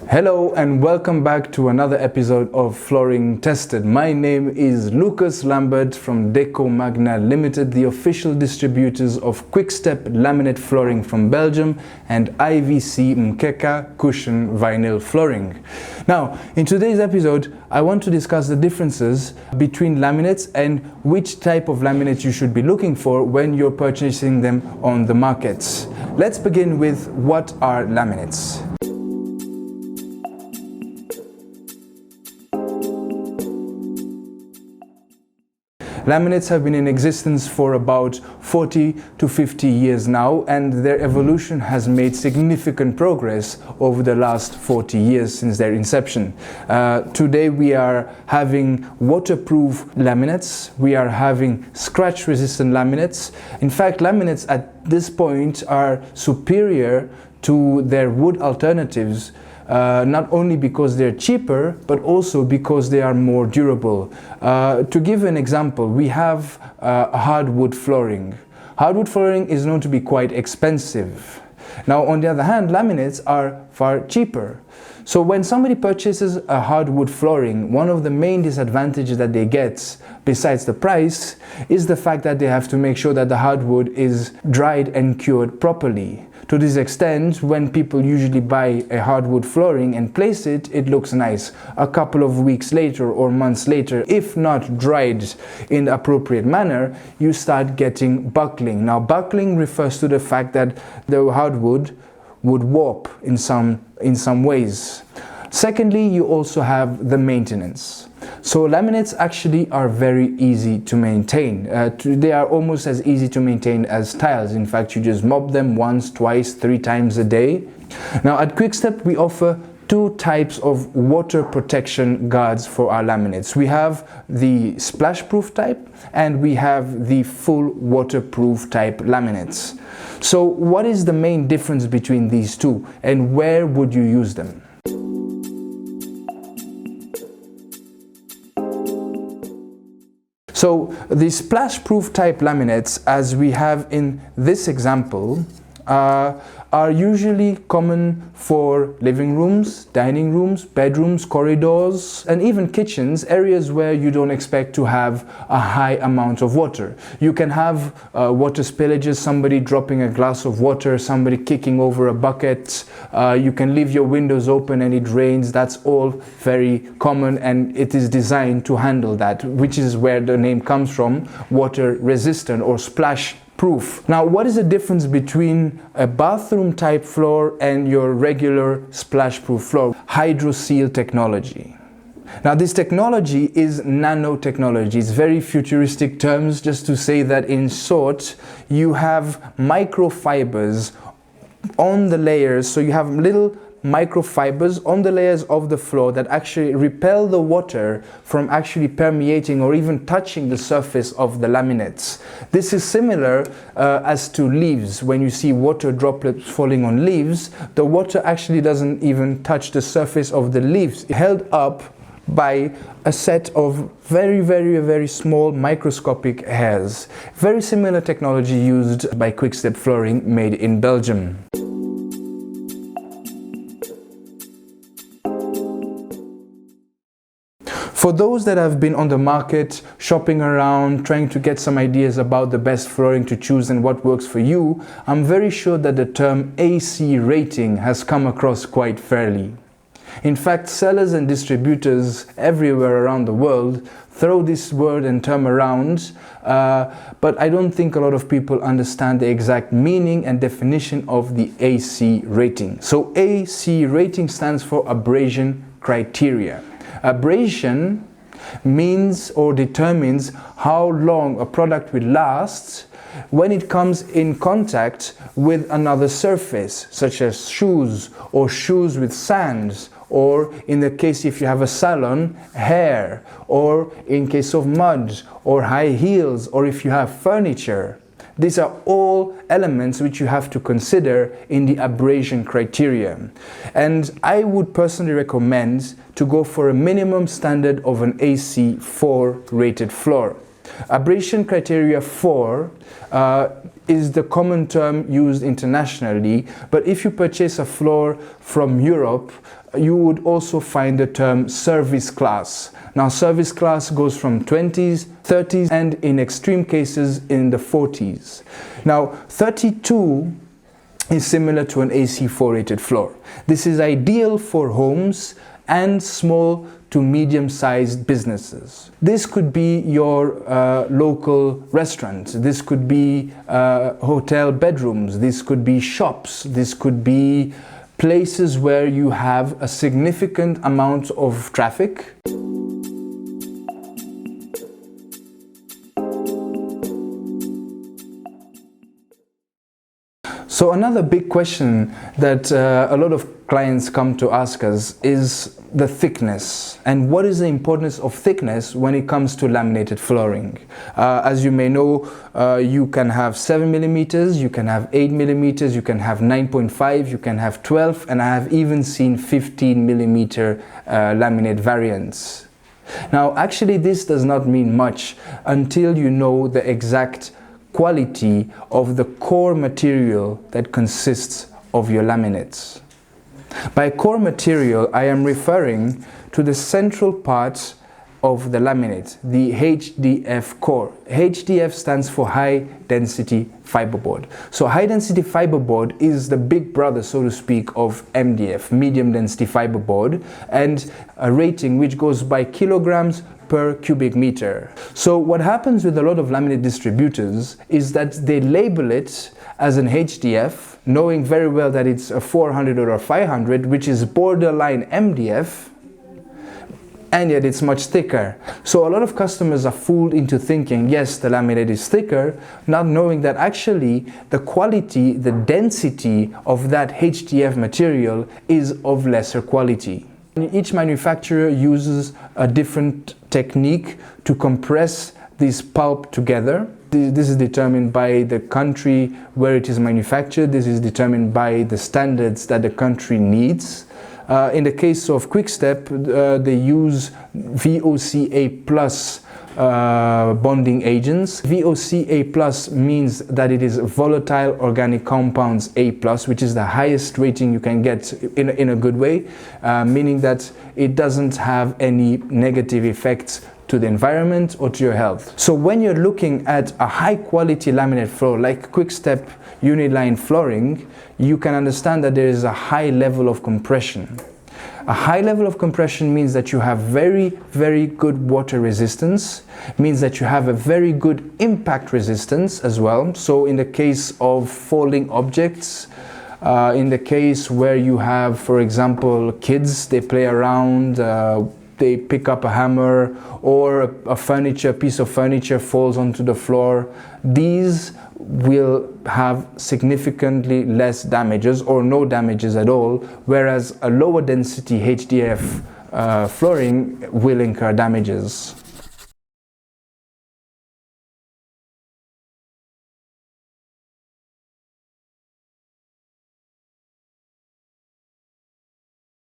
Hello and welcome back to another episode of Flooring Tested. My name is Lambert from Decomagna Limited, the official distributors of Quick-Step laminate flooring from Belgium and IVC Mkeka cushion vinyl flooring. Now, in today's episode, I want to discuss the differences between laminates and which type of laminates you should be looking for when you're purchasing them on the markets. Let's begin with what are laminates. Laminates have been in existence for about 40 to 50 years now, and their evolution has made significant progress over the last 40 years since their inception. Today we are having waterproof laminates, we are having scratch-resistant laminates. In fact, laminates at this point are superior to their wood alternatives, not only because they're cheaper, but also because they are more durable. To give an example, we have hardwood flooring. Hardwood flooring is known to be quite expensive. Now, on the other hand, laminates are far cheaper. So when somebody purchases a hardwood flooring, one of the main disadvantages that they get, besides the price, is the fact that they have to make sure that the hardwood is dried and cured properly. To this extent, when people usually buy a hardwood flooring and place it, it looks nice. A couple of weeks later or months later, if not dried in the appropriate manner, you start getting buckling. Now, buckling refers to the fact that the hardwood would warp in some ways. Secondly, you also have the maintenance. So laminates actually are very easy to maintain. They are almost as easy to maintain as tiles. In fact, you just mop them once, twice, 3 times a day. Now at Quick-Step, we offer 2 types of water protection guards for our laminates. We have the splash-proof type and we have the full waterproof type laminates. So what is the main difference between these two and where would you use them? So the splash-proof type laminates, as we have in this example, are usually common for living rooms, dining rooms, bedrooms, corridors, and even kitchens, areas where you don't expect to have a high amount of water. You can have water spillages, somebody dropping a glass of water, somebody kicking over a bucket. You can leave your windows open and it rains. That's all very common, and it is designed to handle that, which is where the name comes from, water resistant or splash proof. Now, what is the difference between a bathroom type floor and your regular splash proof floor? Hydroseal technology. Now, this technology is nanotechnology. It's very futuristic terms, just to say that in short, you have microfibers on the layers. So you have little microfibers on the layers of the floor that actually repel the water from actually permeating or even touching the surface of the laminates. This is similar as to leaves. When you see water droplets falling on leaves, the water actually doesn't even touch the surface of the leaves, held up by a set of very small microscopic hairs. Very similar technology used by Quick-Step flooring made in Belgium. For those that have been on the market, shopping around, trying to get some ideas about the best flooring to choose and what works for you, I'm very sure that the term AC rating has come across quite fairly. In fact, sellers and distributors everywhere around the world throw this word and term around, but I don't think a lot of people understand the exact meaning and definition of the AC rating. So AC rating stands for abrasion criteria. Abrasion means or determines how long a product will last when it comes in contact with another surface, such as shoes or shoes with sands, or in the case if you have a salon, hair, or in case of mud or high heels, or if you have furniture. These are all elements which you have to consider in the abrasion criteria. And I would personally recommend to go for a minimum standard of an AC 4 rated floor. Abrasion criteria 4 is the common term used internationally, but if you purchase a floor from Europe, you would also find the term service class. Now, service class goes from 20s, 30s, and in extreme cases in the 40s. Now, 32 is similar to an AC4 rated floor. This is ideal for homes and small to medium-sized businesses. This could be your local restaurant, this could be hotel bedrooms, this could be shops, this could be places where you have a significant amount of traffic. So another big question that a lot of clients come to ask us is the thickness, and what is the importance of thickness when it comes to laminated flooring. As you may know, you can have 7 millimeters, you can have 8 millimeters, you can have 9.5, you can have 12, and I have even seen 15 millimeter laminate variants. Now, actually, this does not mean much until you know the exact quality of the core material that consists of your laminates. By core material, I am referring to the central part of the laminate, the HDF core. HDF stands for high density fiberboard. So high density fiberboard is the big brother, so to speak, of MDF, medium density fiberboard, and a rating which goes by kilograms per cubic meter. So what happens with a lot of laminate distributors is that they label it as an HDF, knowing very well that it's a 400 or a 500, which is borderline MDF, and yet it's much thicker. So a lot of customers are fooled into thinking, yes, the laminate is thicker, not knowing that actually the quality, the density of that HDF material is of lesser quality. Each manufacturer uses a different technique to compress this pulp together. This is determined by the country where it is manufactured. This is determined by the standards that the country needs. In the case of Quickstep, they use VOCA plus bonding agents. VOCA plus means that it is volatile organic compounds A plus, which is the highest rating you can get in a good way, meaning that it doesn't have any negative effects to the environment or to your health. So when you're looking at a high quality laminate floor like Quickstep Uniline flooring, you can understand that there is a high level of compression. A high level of compression means that you have very, very good water resistance, means that you have a very good impact resistance as well. So in the case of falling objects, in the case where you have, for example, kids, they play around, they pick up a hammer, or a piece of furniture falls onto the floor, these will have significantly less damages or no damages at all, whereas a lower density HDF flooring will incur damages.